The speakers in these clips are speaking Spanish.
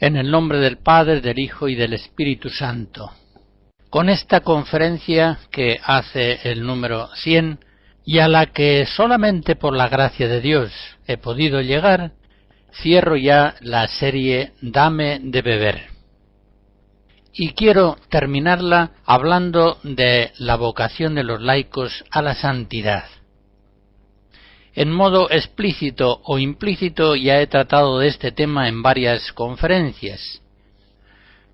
En el nombre del Padre, del Hijo y del Espíritu Santo. Con esta conferencia que hace el número 100 y a la que solamente por la gracia de Dios he podido llegar, cierro ya la serie Dame de beber. Y quiero terminarla hablando de la vocación de los laicos a la santidad. En modo explícito o implícito ya he tratado de este tema en varias conferencias,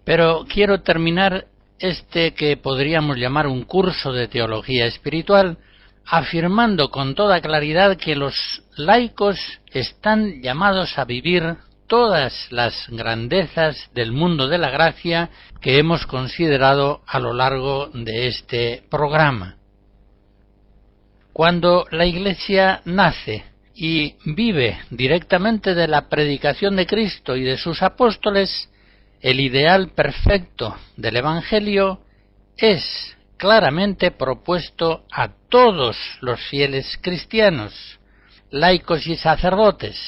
pero quiero terminar este que podríamos llamar un curso de teología espiritual, afirmando con toda claridad que los laicos están llamados a vivir todas las grandezas del mundo de la gracia que hemos considerado a lo largo de este programa. Cuando la Iglesia nace y vive directamente de la predicación de Cristo y de sus apóstoles, el ideal perfecto del Evangelio es claramente propuesto a todos los fieles cristianos, laicos y sacerdotes.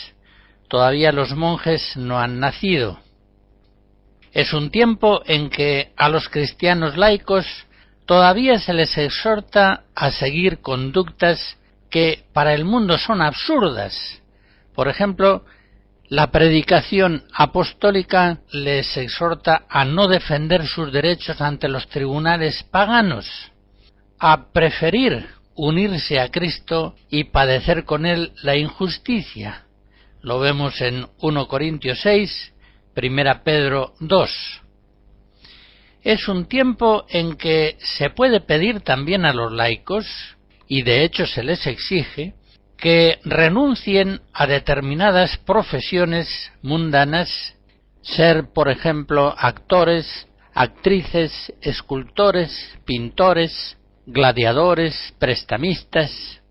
Todavía los monjes no han nacido. Es un tiempo en que a los cristianos laicos todavía se les exhorta a seguir conductas que para el mundo son absurdas. Por ejemplo, la predicación apostólica les exhorta a no defender sus derechos ante los tribunales paganos, a preferir unirse a Cristo y padecer con Él la injusticia. Lo vemos en 1 Corintios 6, 1 Pedro 2. Es un tiempo en que se puede pedir también a los laicos, y de hecho se les exige, que renuncien a determinadas profesiones mundanas, ser, por ejemplo, actores, actrices, escultores, pintores, gladiadores, prestamistas,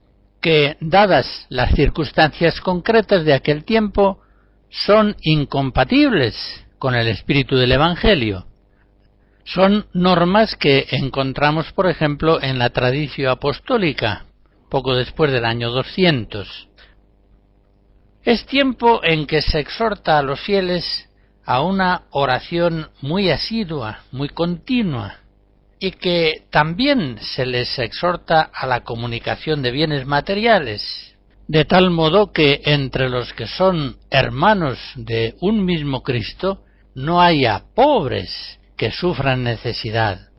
que, dadas las circunstancias concretas de aquel tiempo, son incompatibles con el espíritu del Evangelio. Son normas que encontramos, por ejemplo, en la tradición apostólica, poco después del año 200. Es tiempo en que se exhorta a los fieles a una oración muy asidua, muy continua, y que también se les exhorta a la comunicación de bienes materiales, de tal modo que entre los que son hermanos de un mismo Cristo no haya pobres que sufran necesidad.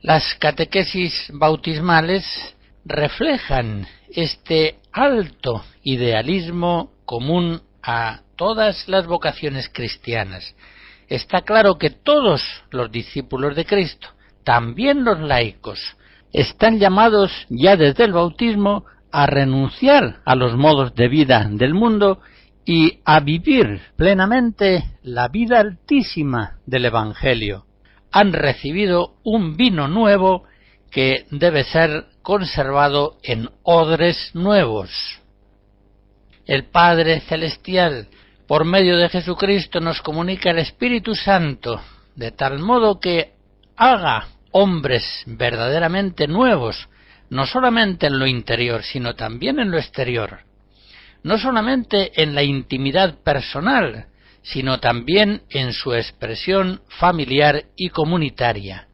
Las catequesis bautismales reflejan este alto idealismo común a todas las vocaciones cristianas. Está claro que todos los discípulos de Cristo, también los laicos, están llamados ya desde el bautismo a renunciar a los modos de vida del mundo y a vivir plenamente la vida altísima del Evangelio. Han recibido un vino nuevo que debe ser conservado en odres nuevos. El Padre Celestial, por medio de Jesucristo, nos comunica el Espíritu Santo, de tal modo que haga hombres verdaderamente nuevos, no solamente en lo interior, sino también en lo exterior. No solamente en la intimidad personal, sino también en su expresión familiar y comunitaria.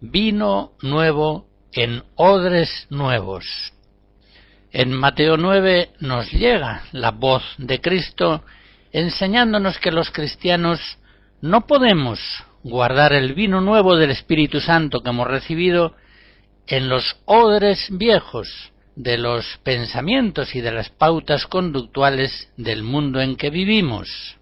Vino nuevo en odres nuevos. En Mateo 9 nos llega la voz de Cristo enseñándonos que los cristianos no podemos guardar el vino nuevo del Espíritu Santo que hemos recibido en los odres viejos de los pensamientos y de las pautas conductuales del mundo en que vivimos.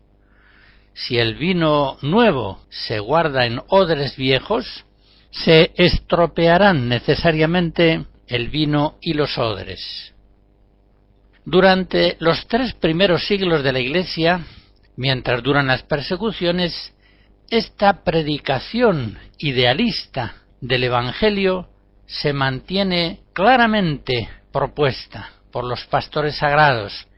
Si el vino nuevo se guarda en odres viejos, se estropearán necesariamente el vino y los odres. Durante los 3 primeros siglos de la Iglesia, mientras duran las persecuciones, esta predicación idealista del Evangelio se mantiene claramente propuesta por los pastores sagrados,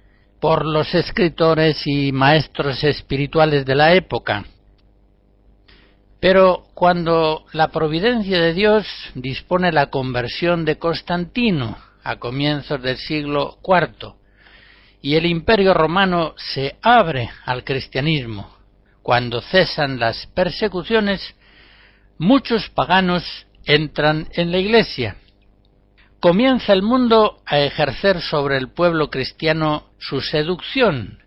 por los escritores y maestros espirituales de la época. Pero cuando la providencia de Dios dispone la conversión de Constantino a comienzos del siglo IV y el Imperio romano se abre al cristianismo. Cuando cesan las persecuciones, muchos paganos entran en la Iglesia. Comienza el mundo a ejercer sobre el pueblo cristiano su seducción,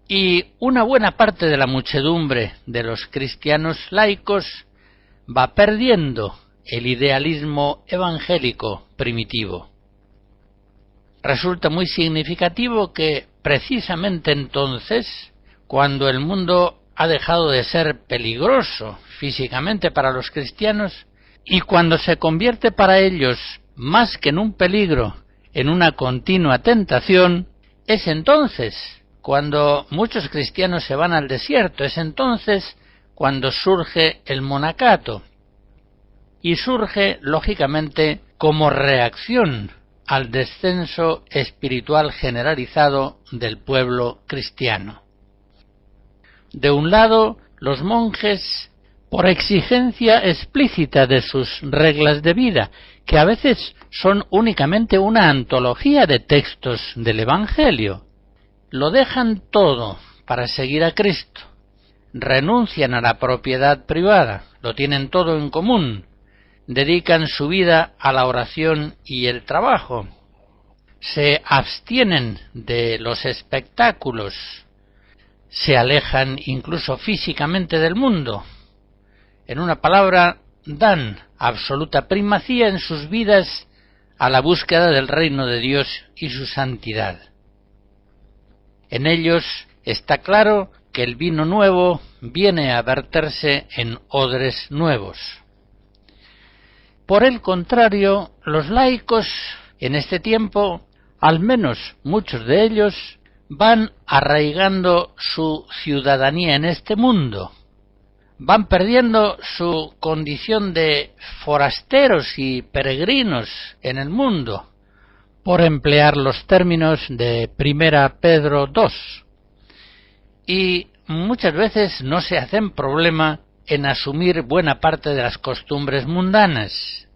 y una buena parte de la muchedumbre de los cristianos laicos va perdiendo el idealismo evangélico primitivo. Resulta muy significativo que precisamente entonces, cuando el mundo ha dejado de ser peligroso físicamente para los cristianos, y cuando se convierte para ellos, más que en un peligro, en una continua tentación, es entonces cuando muchos cristianos se van al desierto, es entonces cuando surge el monacato, y surge, lógicamente, como reacción al descenso espiritual generalizado del pueblo cristiano. De un lado, los monjes, por exigencia explícita de sus reglas de vida, que a veces son únicamente una antología de textos del Evangelio, lo dejan todo para seguir a Cristo, renuncian a la propiedad privada, lo tienen todo en común, dedican su vida a la oración y el trabajo, se abstienen de los espectáculos, se alejan incluso físicamente del mundo. En una palabra, dan absoluta primacía en sus vidas a la búsqueda del reino de Dios y su santidad. En ellos está claro que el vino nuevo viene a verterse en odres nuevos. Por el contrario, los laicos en este tiempo, al menos muchos de ellos, van arraigando su ciudadanía en este mundo, van perdiendo su condición de forasteros y peregrinos en el mundo, por emplear los términos de 1 Pedro 2, y muchas veces no se hacen problema en asumir buena parte de las costumbres mundanas.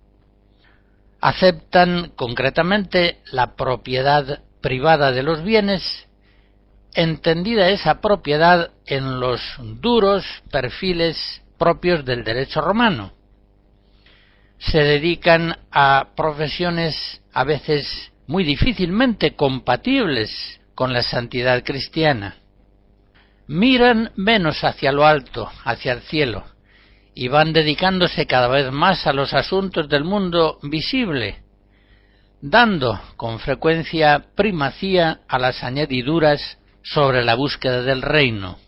Aceptan concretamente la propiedad privada de los bienes, entendida esa propiedad en los duros perfiles propios del derecho romano. Se dedican a profesiones a veces muy difícilmente compatibles con la santidad cristiana. Miran menos hacia lo alto, hacia el cielo, y van dedicándose cada vez más a los asuntos del mundo visible, dando con frecuencia primacía a las añadiduras sobre la búsqueda del reino.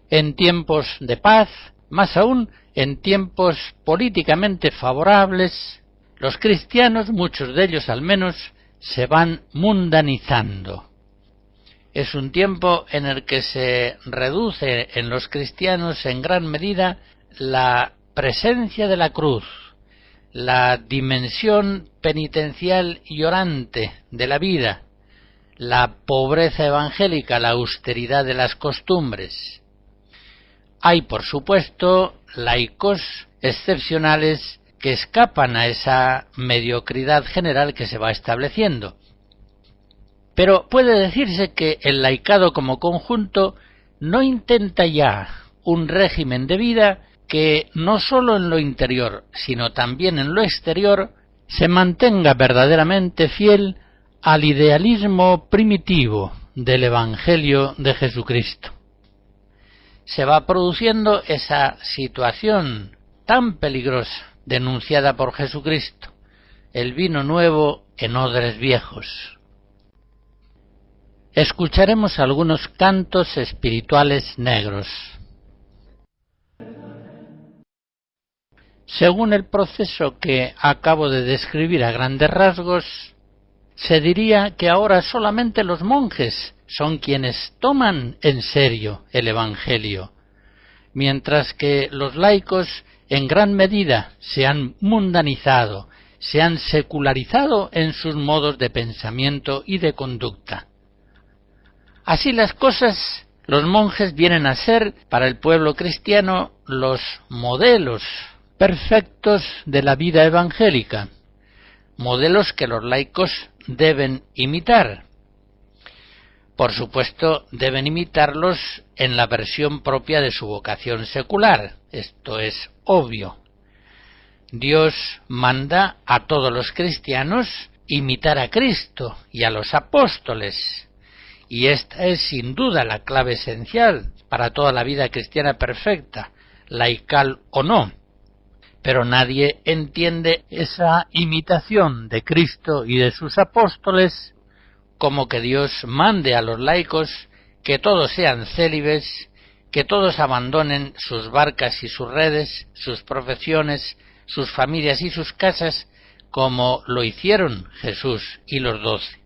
En tiempos de paz, más aún en tiempos políticamente favorables, los cristianos, muchos de ellos al menos, se van mundanizando. Es un tiempo en el que se reduce en los cristianos en gran medida la presencia de la cruz, la dimensión penitencial y orante de la vida, la pobreza evangélica, la austeridad de las costumbres. Hay, por supuesto, laicos excepcionales que escapan a esa mediocridad general que se va estableciendo. Pero puede decirse que el laicado como conjunto no intenta ya un régimen de vida que no sólo en lo interior, sino también en lo exterior, se mantenga verdaderamente fiel al idealismo primitivo del Evangelio de Jesucristo. Se va produciendo esa situación tan peligrosa denunciada por Jesucristo, el vino nuevo en odres viejos. Escucharemos algunos cantos espirituales negros. Según el proceso que acabo de describir a grandes rasgos, se diría que ahora solamente los monjes son quienes toman en serio el Evangelio, mientras que los laicos en gran medida se han mundanizado, se han secularizado en sus modos de pensamiento y de conducta. Así las cosas, los monjes vienen a ser para el pueblo cristiano los modelos perfectos de la vida evangélica, modelos que los laicos deben imitar. por supuesto, deben imitarlos en la versión propia de su vocación secular. Esto es obvio. Dios manda a todos los cristianos imitar a Cristo y a los apóstoles, y esta es sin duda la clave esencial para toda la vida cristiana perfecta, laical o no. Pero nadie entiende esa imitación de Cristo y de sus apóstoles como que Dios mande a los laicos que todos sean célibes, que todos abandonen sus barcas y sus redes, sus profesiones, sus familias y sus casas, como lo hicieron Jesús y los 12.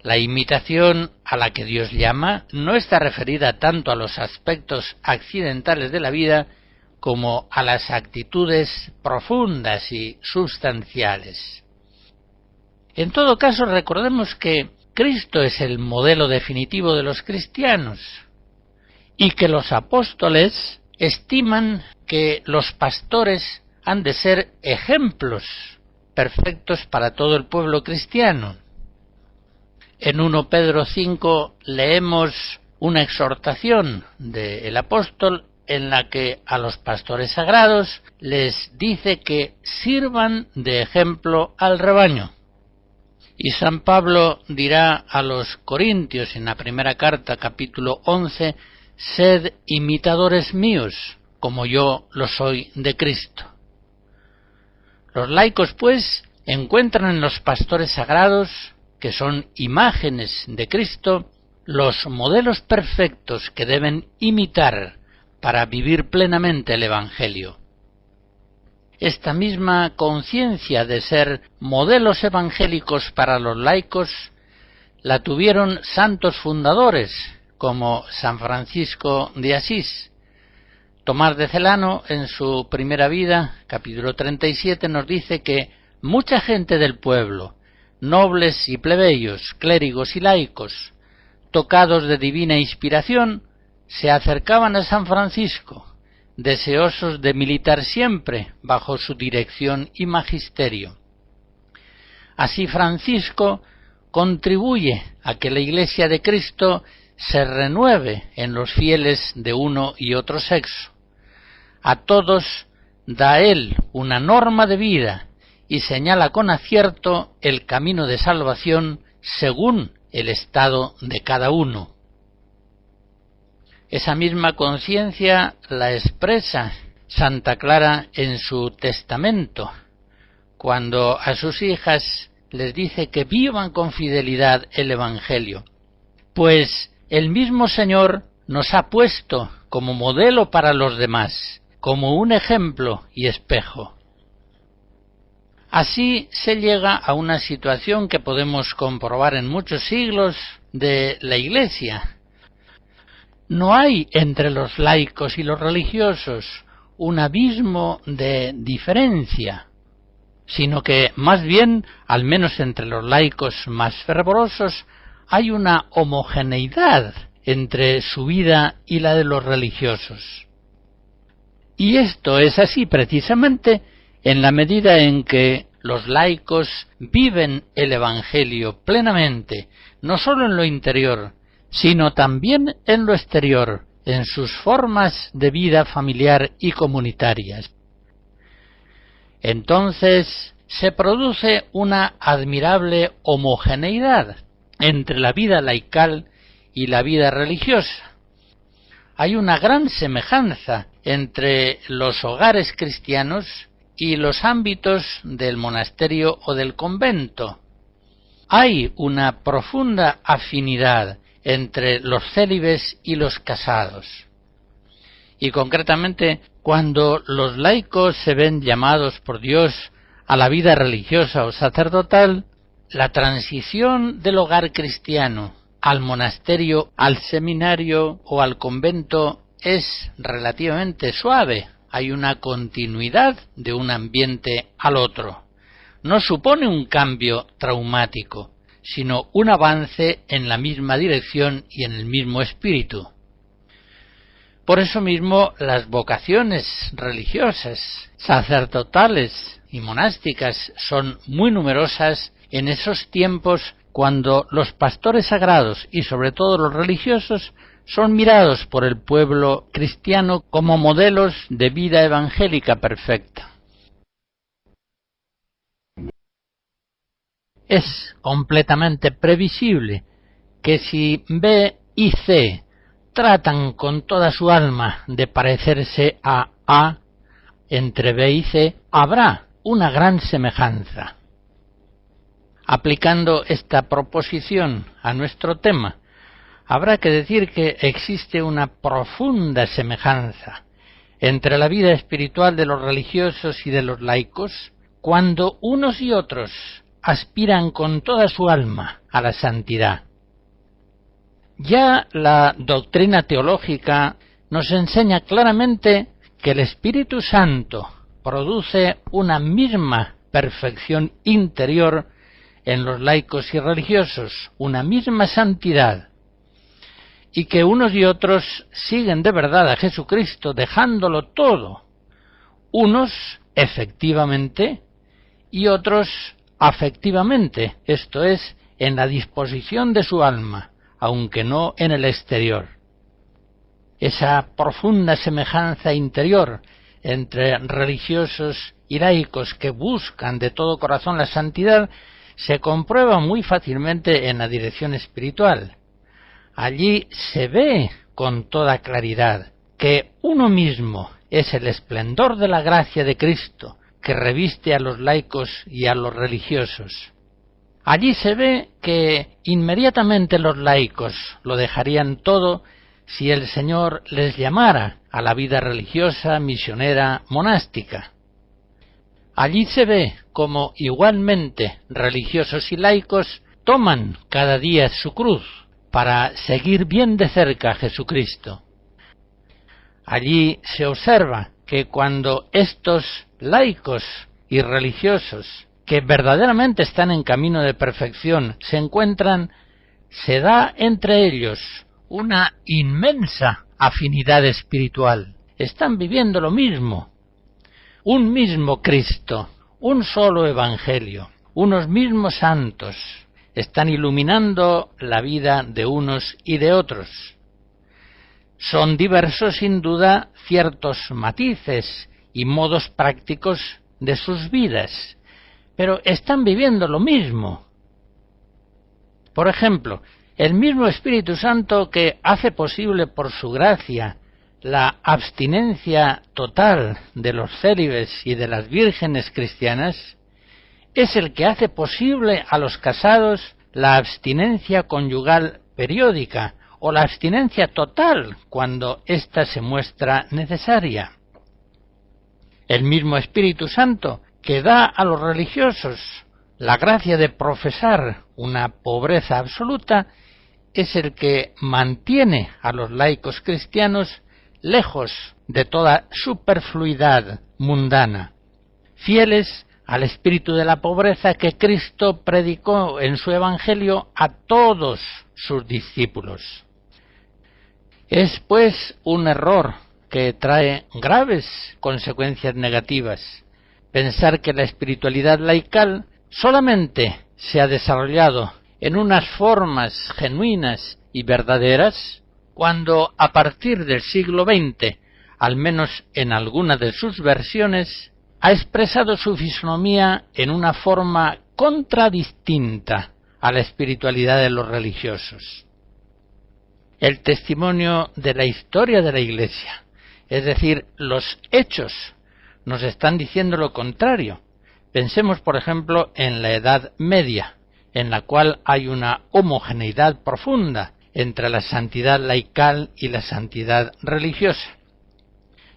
La imitación a la que Dios llama no está referida tanto a los aspectos accidentales de la vida como a las actitudes profundas y sustanciales. En todo caso, recordemos que Cristo es el modelo definitivo de los cristianos y que los apóstoles estiman que los pastores han de ser ejemplos perfectos para todo el pueblo cristiano. En 1 Pedro 5 leemos una exhortación del apóstol en la que a los pastores sagrados les dice que sirvan de ejemplo al rebaño. Y San Pablo dirá a los Corintios en la primera carta, capítulo 11, «Sed imitadores míos, como yo lo soy de Cristo». Los laicos, pues, encuentran en los pastores sagrados, que son imágenes de Cristo, los modelos perfectos que deben imitar para vivir plenamente el Evangelio. Esta misma conciencia de ser modelos evangélicos para los laicos la tuvieron santos fundadores como San Francisco de Asís. Tomás de Celano, en su primera vida, capítulo 37, nos dice que mucha gente del pueblo, nobles y plebeyos, clérigos y laicos, tocados de divina inspiración, se acercaban a San Francisco, deseosos de militar siempre bajo su dirección y magisterio. Así Francisco contribuye a que la Iglesia de Cristo se renueve en los fieles de uno y otro sexo. A todos da él una norma de vida y señala con acierto el camino de salvación según el estado de cada uno. Esa misma conciencia la expresa Santa Clara en su testamento, cuando a sus hijas les dice que vivan con fidelidad el Evangelio, pues el mismo Señor nos ha puesto como modelo para los demás, como un ejemplo y espejo. Así se llega a una situación que podemos comprobar en muchos siglos de la Iglesia. No hay entre los laicos y los religiosos un abismo de diferencia, sino que más bien, al menos entre los laicos más fervorosos, hay una homogeneidad entre su vida y la de los religiosos. Y esto es así precisamente en la medida en que los laicos viven el Evangelio plenamente, no solo en lo interior, sino también en lo exterior, en sus formas de vida familiar y comunitarias. Entonces se produce una admirable homogeneidad entre la vida laical y la vida religiosa. Hay una gran semejanza entre los hogares cristianos y los ámbitos del monasterio o del convento. Hay una profunda afinidad entre los célibes y los casados. Y concretamente, cuando los laicos se ven llamados por Dios a la vida religiosa o sacerdotal, la transición del hogar cristiano al monasterio, al seminario o al convento es relativamente suave. Hay una continuidad de un ambiente al otro. No supone un cambio traumático, sino un avance en la misma dirección y en el mismo espíritu. Por eso mismo las vocaciones religiosas, sacerdotales y monásticas son muy numerosas en esos tiempos cuando los pastores sagrados y sobre todo los religiosos son mirados por el pueblo cristiano como modelos de vida evangélica perfecta. Es completamente previsible que si B y C tratan con toda su alma de parecerse a A, entre B y C habrá una gran semejanza. Aplicando esta proposición a nuestro tema, habrá que decir que existe una profunda semejanza entre la vida espiritual de los religiosos y de los laicos cuando unos y otros aspiran con toda su alma a la santidad. Ya la doctrina teológica nos enseña claramente que el Espíritu Santo produce una misma perfección interior en los laicos y religiosos, una misma santidad, y que unos y otros siguen de verdad a Jesucristo dejándolo todo, unos efectivamente y otros afectivamente, esto es, en la disposición de su alma, aunque no en el exterior. Esa profunda semejanza interior entre religiosos y laicos que buscan de todo corazón la santidad se comprueba muy fácilmente en la dirección espiritual. Allí se ve con toda claridad que uno mismo es el esplendor de la gracia de Cristo que reviste a los laicos y a los religiosos. Allí se ve que inmediatamente los laicos lo dejarían todo si el Señor les llamara a la vida religiosa, misionera, monástica. Allí se ve cómo igualmente religiosos y laicos toman cada día su cruz para seguir bien de cerca a Jesucristo. Allí se observa que cuando estos laicos y religiosos que verdaderamente están en camino de perfección se encuentran, se da entre ellos una inmensa afinidad espiritual. Están viviendo lo mismo, un mismo Cristo, un solo Evangelio, unos mismos santos, están iluminando la vida de unos y de otros. Son diversos sin duda ciertos matices y modos prácticos de sus vidas, pero están viviendo lo mismo. Por ejemplo, el mismo Espíritu Santo que hace posible por su gracia la abstinencia total de los célibes y de las vírgenes cristianas, es el que hace posible a los casados la abstinencia conyugal periódica o la abstinencia total cuando ésta se muestra necesaria. El mismo Espíritu Santo que da a los religiosos la gracia de profesar una pobreza absoluta es el que mantiene a los laicos cristianos lejos de toda superfluidad mundana, fieles al espíritu de la pobreza que Cristo predicó en su Evangelio a todos sus discípulos. Es pues un error que trae graves consecuencias negativas pensar que la espiritualidad laical solamente se ha desarrollado en unas formas genuinas y verdaderas cuando a partir del siglo XX, al menos en alguna de sus versiones, ha expresado su fisonomía en una forma contradistinta a la espiritualidad de los religiosos. El testimonio de la historia de la Iglesia, es decir, los hechos, nos están diciendo lo contrario. Pensemos, por ejemplo, en la Edad Media, en la cual hay una homogeneidad profunda entre la santidad laical y la santidad religiosa.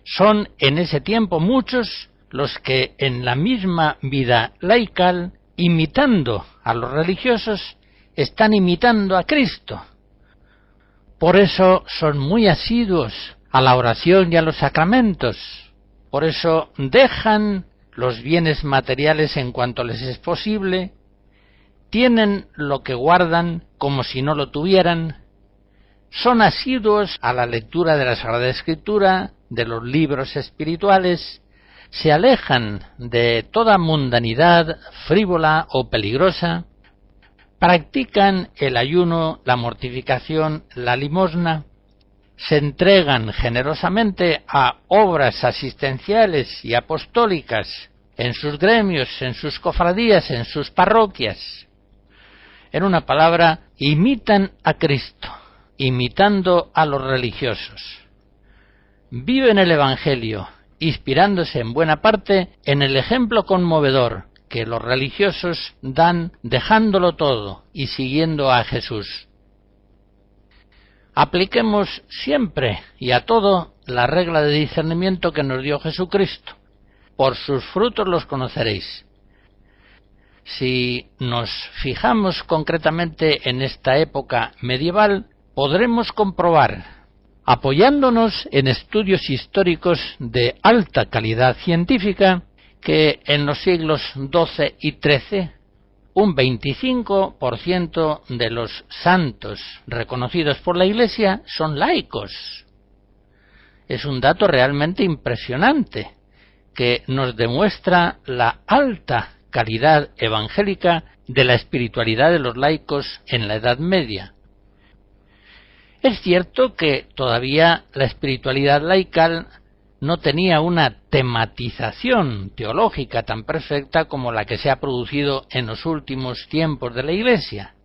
Son en ese tiempo muchos los que en la misma vida laical, imitando a los religiosos, están imitando a Cristo. Por eso son muy asiduos a la oración y a los sacramentos. Por eso dejan los bienes materiales en cuanto les es posible, tienen lo que guardan como si no lo tuvieran, son asiduos a la lectura de la Sagrada Escritura, de los libros espirituales, se alejan de toda mundanidad frívola o peligrosa, practican el ayuno, la mortificación, la limosna, se entregan generosamente a obras asistenciales y apostólicas en sus gremios, en sus cofradías, en sus parroquias. En una palabra, imitan a Cristo, imitando a los religiosos. Viven el Evangelio, inspirándose en buena parte en el ejemplo conmovedor que los religiosos dan dejándolo todo y siguiendo a Jesús. Apliquemos siempre y a todo la regla de discernimiento que nos dio Jesucristo. Por sus frutos los conoceréis. Si nos fijamos concretamente en esta época medieval, podremos comprobar, apoyándonos en estudios históricos de alta calidad científica, que en los siglos XII y XIII un 25% de los santos reconocidos por la Iglesia son laicos. Es un dato realmente impresionante que nos demuestra la alta calidad evangélica de la espiritualidad de los laicos en la Edad Media. Es cierto que todavía la espiritualidad laical no tenía una tematización teológica tan perfecta como la que se ha producido en los últimos tiempos de la Iglesia,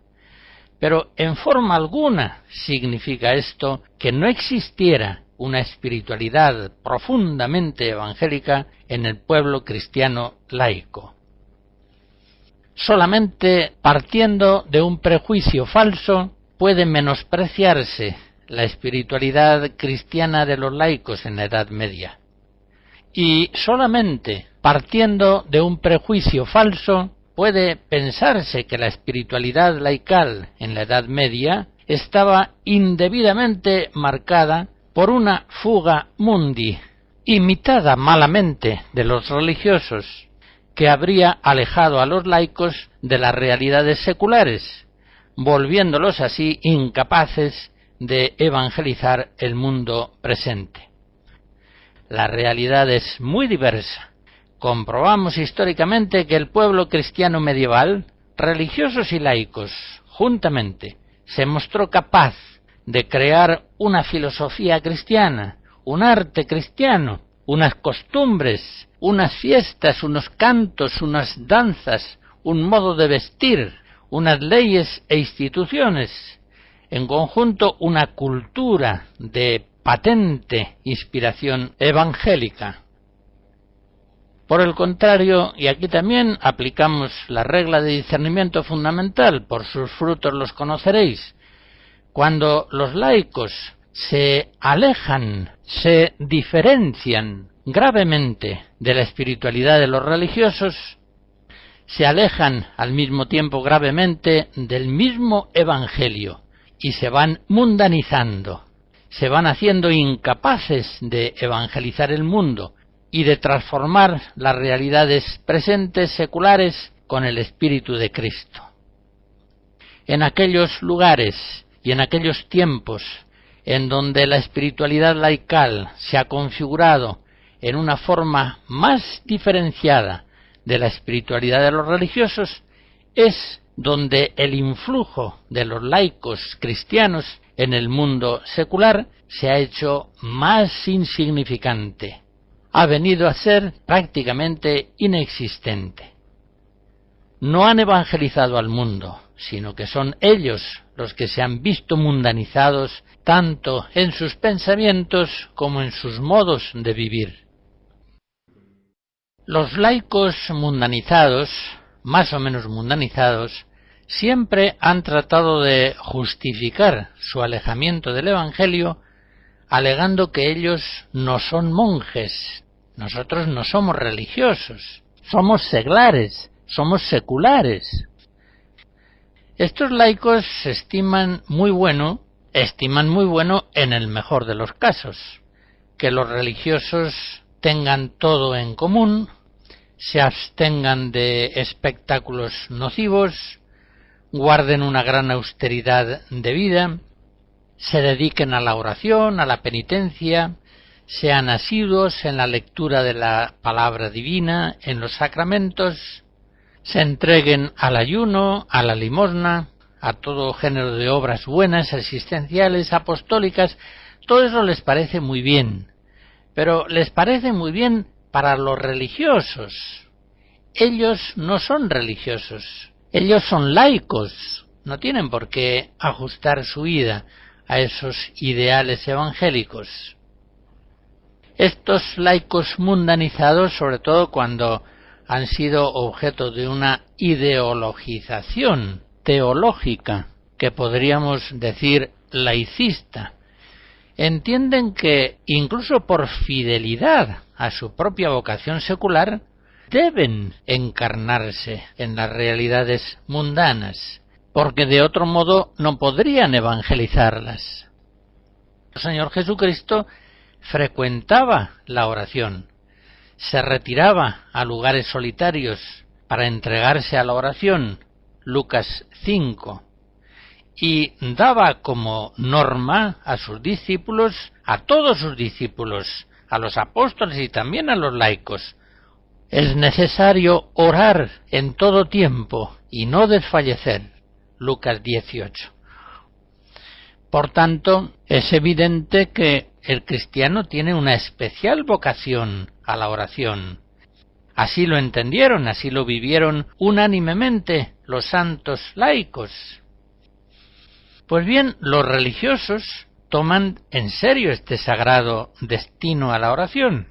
pero en forma alguna significa esto que no existiera una espiritualidad profundamente evangélica en el pueblo cristiano laico. Solamente partiendo de un prejuicio falso puede menospreciarse la espiritualidad cristiana de los laicos en la Edad Media. Y solamente partiendo de un prejuicio falso puede pensarse que la espiritualidad laical en la Edad Media estaba indebidamente marcada por una fuga mundi, imitada malamente de los religiosos, que habría alejado a los laicos de las realidades seculares, volviéndolos así incapaces de evangelizar el mundo presente. La realidad es muy diversa. Comprobamos históricamente que el pueblo cristiano medieval, religiosos y laicos, juntamente, se mostró capaz de crear una filosofía cristiana, un arte cristiano, unas costumbres, unas fiestas, unos cantos, unas danzas, un modo de vestir, unas leyes e instituciones, en conjunto una cultura de patente inspiración evangélica. Por el contrario, y aquí también aplicamos la regla de discernimiento fundamental, por sus frutos los conoceréis, cuando los laicos se alejan, se diferencian gravemente de la espiritualidad de los religiosos, se alejan al mismo tiempo gravemente del mismo Evangelio y se van mundanizando, se van haciendo incapaces de evangelizar el mundo y de transformar las realidades presentes seculares con el Espíritu de Cristo. En aquellos lugares y en aquellos tiempos en donde la espiritualidad laical se ha configurado en una forma más diferenciada de la espiritualidad de los religiosos, es donde el influjo de los laicos cristianos en el mundo secular se ha hecho más insignificante, ha venido a ser prácticamente inexistente. No han evangelizado al mundo, sino que son ellos los que se han visto mundanizados tanto en sus pensamientos como en sus modos de vivir. Los laicos mundanizados, más o menos mundanizados, siempre han tratado de justificar su alejamiento del Evangelio alegando que ellos no son monjes, nosotros no somos religiosos, somos seglares, somos seculares. Estos laicos estiman muy bueno en el mejor de los casos, que los religiosos tengan todo en común, se abstengan de espectáculos nocivos, guarden una gran austeridad de vida, se dediquen a la oración, a la penitencia, sean asiduos en la lectura de la palabra divina, en los sacramentos, se entreguen al ayuno, a la limosna, a todo género de obras buenas, existenciales, apostólicas. Todo eso les parece muy bien, pero les parece muy bien para los religiosos. Ellos no son religiosos, ellos son laicos, no tienen por qué ajustar su vida a esos ideales evangélicos. Estos laicos mundanizados, sobre todo cuando han sido objeto de una ideologización teológica, que podríamos decir laicista, entienden que incluso por fidelidad a su propia vocación secular deben encarnarse en las realidades mundanas, porque de otro modo no podrían evangelizarlas. El Señor Jesucristo frecuentaba la oración, se retiraba a lugares solitarios para entregarse a la oración, Lucas 5, y daba como norma a sus discípulos, a todos sus discípulos, a los apóstoles y también a los laicos: es necesario orar en todo tiempo y no desfallecer, Lucas 18. Por tanto, es evidente que el cristiano tiene una especial vocación a la oración. Así lo entendieron, así lo vivieron unánimemente los santos laicos. Pues bien, los religiosos toman en serio este sagrado destino a la oración.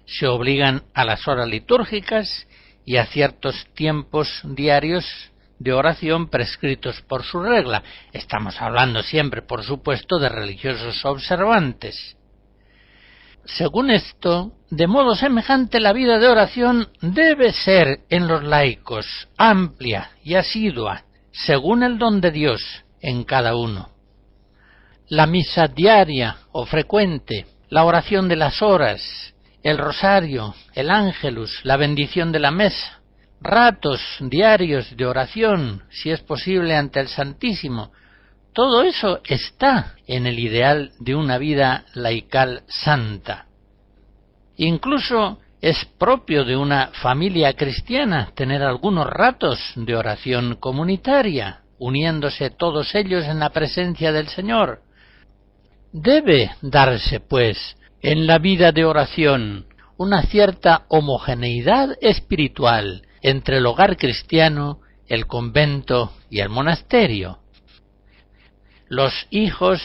Se obligan a las horas litúrgicas y a ciertos tiempos diarios de oración prescritos por su regla. Estamos hablando siempre, por supuesto, de religiosos observantes. Según esto, de modo semejante, la vida de oración debe ser en los laicos amplia y asidua, según el don de Dios en cada uno. La misa diaria o frecuente, la oración de las horas, el rosario, el ángelus, la bendición de la mesa, ratos diarios de oración, si es posible ante el Santísimo, todo eso está en el ideal de una vida laical santa. Incluso es propio de una familia cristiana tener algunos ratos de oración comunitaria, uniéndose todos ellos en la presencia del Señor. Debe darse, pues, en la vida de oración una cierta homogeneidad espiritual entre el hogar cristiano, el convento y el monasterio. Los hijos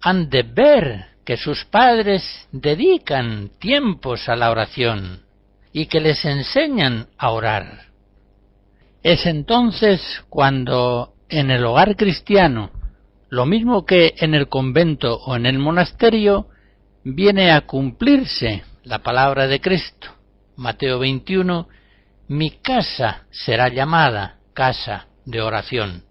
han de ver que sus padres dedican tiempos a la oración y que les enseñan a orar. Es entonces cuando en el hogar cristiano, lo mismo que en el convento o en el monasterio, viene a cumplirse la palabra de Cristo. Mateo 21, mi casa será llamada casa de oración.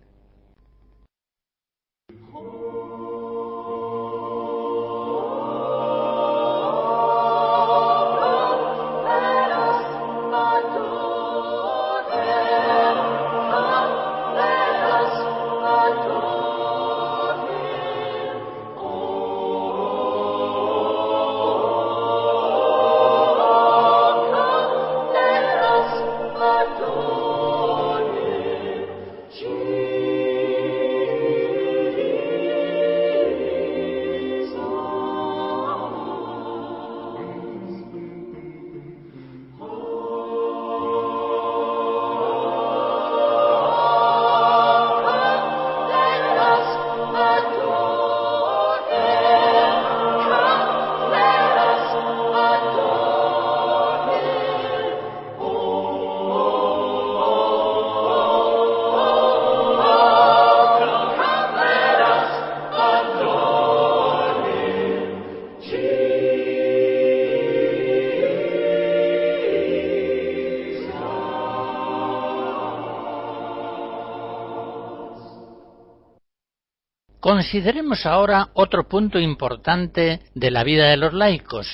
Consideremos ahora otro punto importante de la vida de los laicos,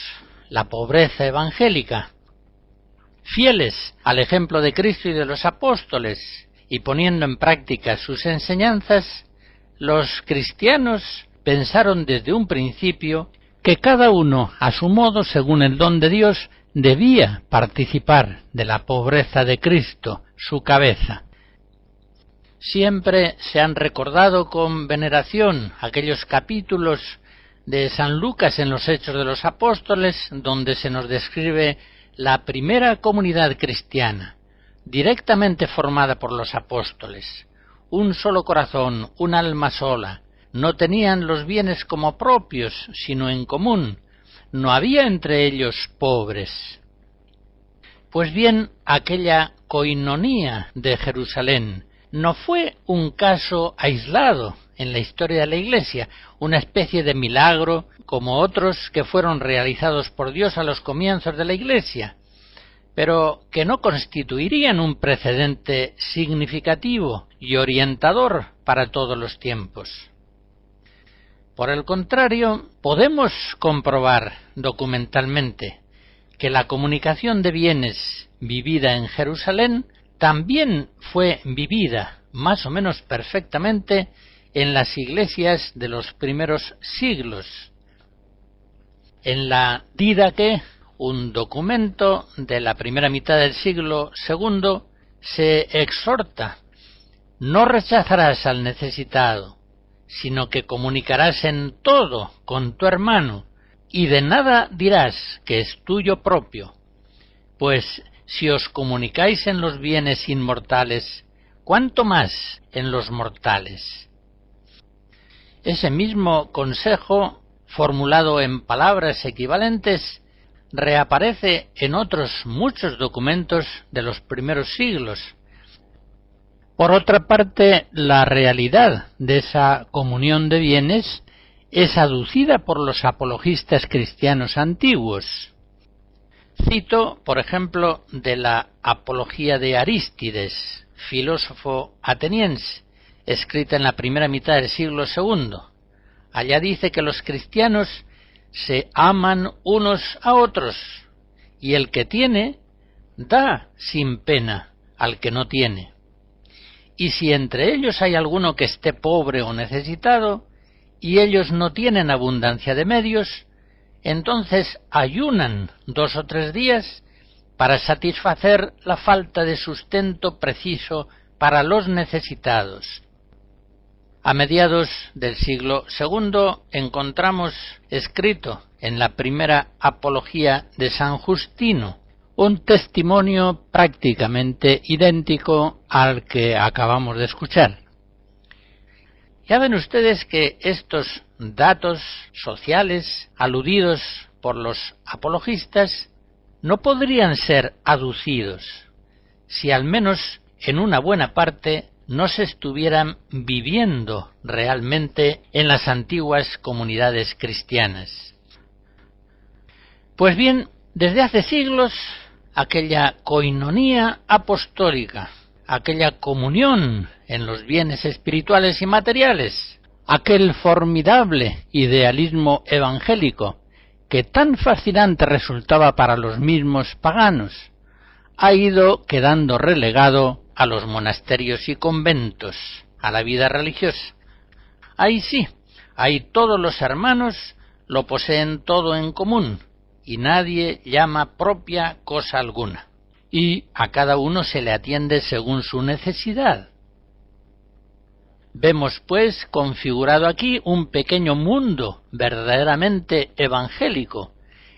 la pobreza evangélica. Fieles al ejemplo de Cristo y de los apóstoles, y poniendo en práctica sus enseñanzas, los cristianos pensaron desde un principio que cada uno, a su modo, según el don de Dios, debía participar de la pobreza de Cristo, su cabeza. Siempre se han recordado con veneración aquellos capítulos de San Lucas en los Hechos de los Apóstoles, donde se nos describe la primera comunidad cristiana, directamente formada por los apóstoles. Un solo corazón, un alma sola. No tenían los bienes como propios, sino en común. No había entre ellos pobres. Pues bien, aquella coinonía de Jerusalén no fue un caso aislado en la historia de la Iglesia, una especie de milagro como otros que fueron realizados por Dios a los comienzos de la Iglesia, pero que no constituirían un precedente significativo y orientador para todos los tiempos. Por el contrario, podemos comprobar documentalmente que la comunicación de bienes vivida en Jerusalén también fue vivida más o menos perfectamente en las iglesias de los primeros siglos. En la Didache, un documento de la primera mitad del siglo II, se exhorta: no rechazarás al necesitado, sino que comunicarás en todo con tu hermano, y de nada dirás que es tuyo propio, pues si os comunicáis en los bienes inmortales, ¿cuánto más en los mortales? Ese mismo consejo, formulado en palabras equivalentes, reaparece en otros muchos documentos de los primeros siglos. Por otra parte, la realidad de esa comunión de bienes es aducida por los apologistas cristianos antiguos. Cito, por ejemplo, de la Apología de Arístides, filósofo ateniense, escrita en la primera mitad del siglo II. Allá dice que los cristianos se aman unos a otros, y el que tiene da sin pena al que no tiene. Y si entre ellos hay alguno que esté pobre o necesitado, y ellos no tienen abundancia de medios, entonces ayunan 2 o 3 días para satisfacer la falta de sustento preciso para los necesitados. A mediados del siglo II encontramos escrito en la primera Apología de San Justino un testimonio prácticamente idéntico al que acabamos de escuchar. Ya ven ustedes que estos datos sociales aludidos por los apologistas no podrían ser aducidos si al menos en una buena parte no se estuvieran viviendo realmente en las antiguas comunidades cristianas. Pues bien, desde hace siglos, aquella coinonía apostólica, aquella comunión en los bienes espirituales y materiales, aquel formidable idealismo evangélico que tan fascinante resultaba para los mismos paganos, ha ido quedando relegado a los monasterios y conventos, a la vida religiosa. Ahí sí, ahí todos los hermanos lo poseen todo en común, y nadie llama propia cosa alguna, y a cada uno se le atiende según su necesidad. Vemos, pues, configurado aquí un pequeño mundo verdaderamente evangélico,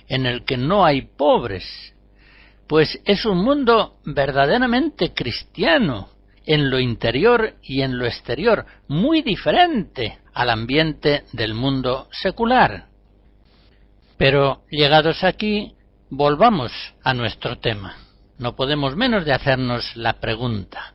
en el que no hay pobres, pues es un mundo verdaderamente cristiano, en lo interior y en lo exterior, muy diferente al ambiente del mundo secular. Pero, llegados aquí, volvamos a nuestro tema. No podemos menos de hacernos la pregunta: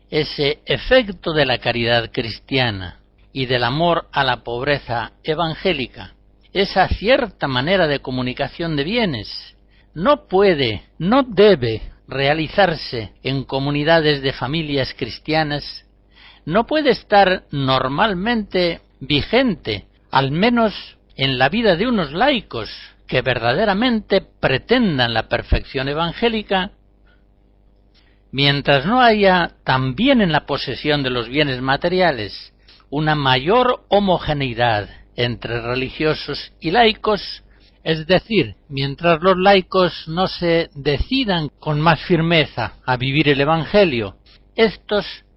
ese efecto de la caridad cristiana y del amor a la pobreza evangélica, esa cierta manera de comunicación de bienes, no puede, no debe realizarse en comunidades de familias cristianas, no puede estar normalmente vigente, al menos en la vida de unos laicos que verdaderamente pretendan la perfección evangélica, mientras no haya también en la posesión de los bienes materiales una mayor homogeneidad entre religiosos y laicos, es decir, mientras los laicos no se decidan con más firmeza a vivir el Evangelio,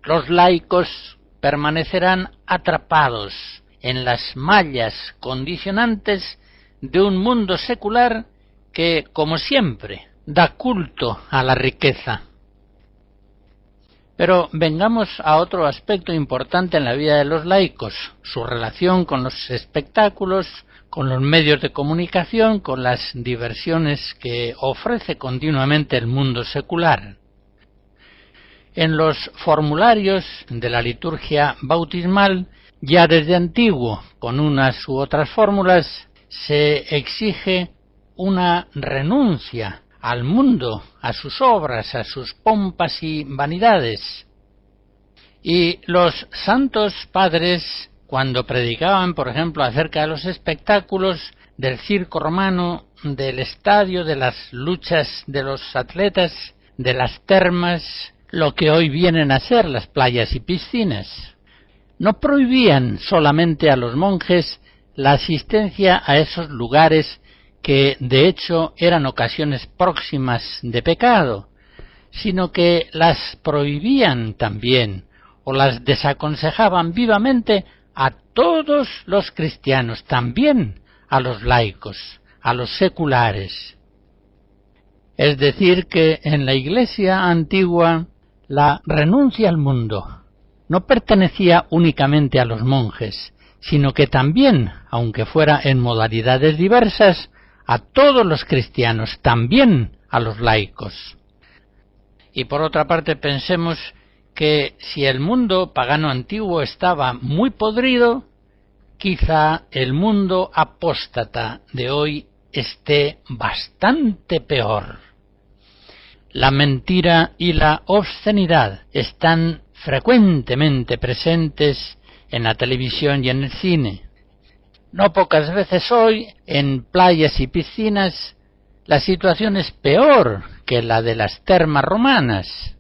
los laicos, permanecerán atrapados en las mallas condicionantes de un mundo secular que, como siempre, da culto a la riqueza. Pero vengamos a otro aspecto importante en la vida de los laicos, su relación con los espectáculos, con los medios de comunicación, con las diversiones que ofrece continuamente el mundo secular. En los formularios de la liturgia bautismal, ya desde antiguo, con unas u otras fórmulas, se exige una renuncia al mundo, a sus obras, a sus pompas y vanidades. Y los santos padres, cuando predicaban, por ejemplo, acerca de los espectáculos, del circo romano, del estadio, de las luchas de los atletas, de las termas, lo que hoy vienen a ser las playas y piscinas, no prohibían solamente a los monjes la asistencia a esos lugares que de hecho eran ocasiones próximas de pecado, sino que las prohibían también o las desaconsejaban vivamente a todos los cristianos, también a los laicos, a los seculares. Es decir, que en la Iglesia antigua la renuncia al mundo no pertenecía únicamente a los monjes, sino que también, aunque fuera en modalidades diversas, a todos los cristianos, también a los laicos. Y por otra parte pensemos que si el mundo pagano antiguo estaba muy podrido, quizá el mundo apóstata de hoy esté bastante peor. La mentira y la obscenidad están frecuentemente presentes en la televisión y en el cine. No pocas veces hoy, en playas y piscinas, la situación es peor que la de las termas romanas.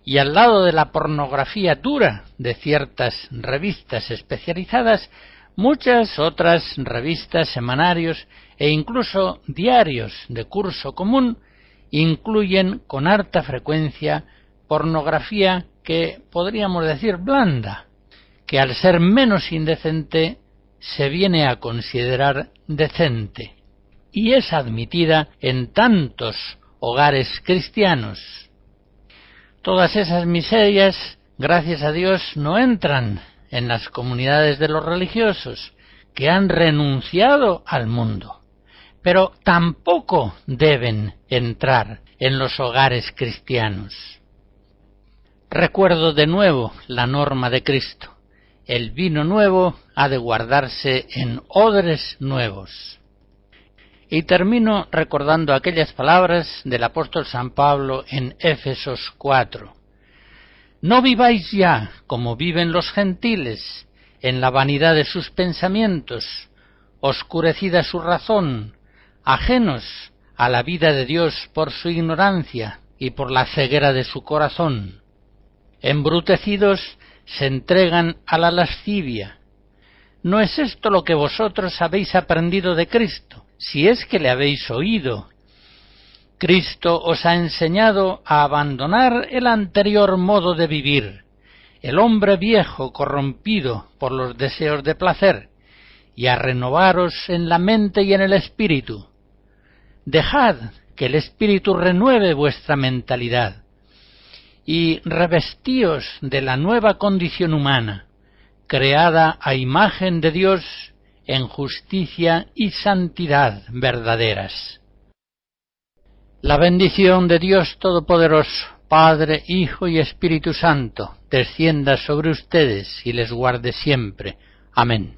Y al lado de la pornografía dura de ciertas revistas especializadas, muchas otras revistas, semanarios e incluso diarios de curso común incluyen con harta frecuencia pornografía que podríamos decir blanda, que al ser menos indecente se viene a considerar decente y es admitida en tantos hogares cristianos. Todas esas miserias, gracias a Dios, no entran en las comunidades de los religiosos, que han renunciado al mundo, pero tampoco deben entrar en los hogares cristianos. Recuerdo de nuevo la norma de Cristo: el vino nuevo ha de guardarse en odres nuevos. Y termino recordando aquellas palabras del apóstol San Pablo en Éfesos 4. No viváis ya como viven los gentiles, en la vanidad de sus pensamientos, oscurecida su razón, ajenos a la vida de Dios por su ignorancia y por la ceguera de su corazón. Embrutecidos se entregan a la lascivia. ¿No es esto lo que vosotros habéis aprendido de Cristo, si es que le habéis oído? Cristo os ha enseñado a abandonar el anterior modo de vivir, el hombre viejo corrompido por los deseos de placer, y a renovaros en la mente y en el espíritu. Dejad que el espíritu renueve vuestra mentalidad, y revestíos de la nueva condición humana, creada a imagen de Dios en justicia y santidad verdaderas. La bendición de Dios Todopoderoso, Padre, Hijo y Espíritu Santo, descienda sobre ustedes y les guarde siempre. Amén.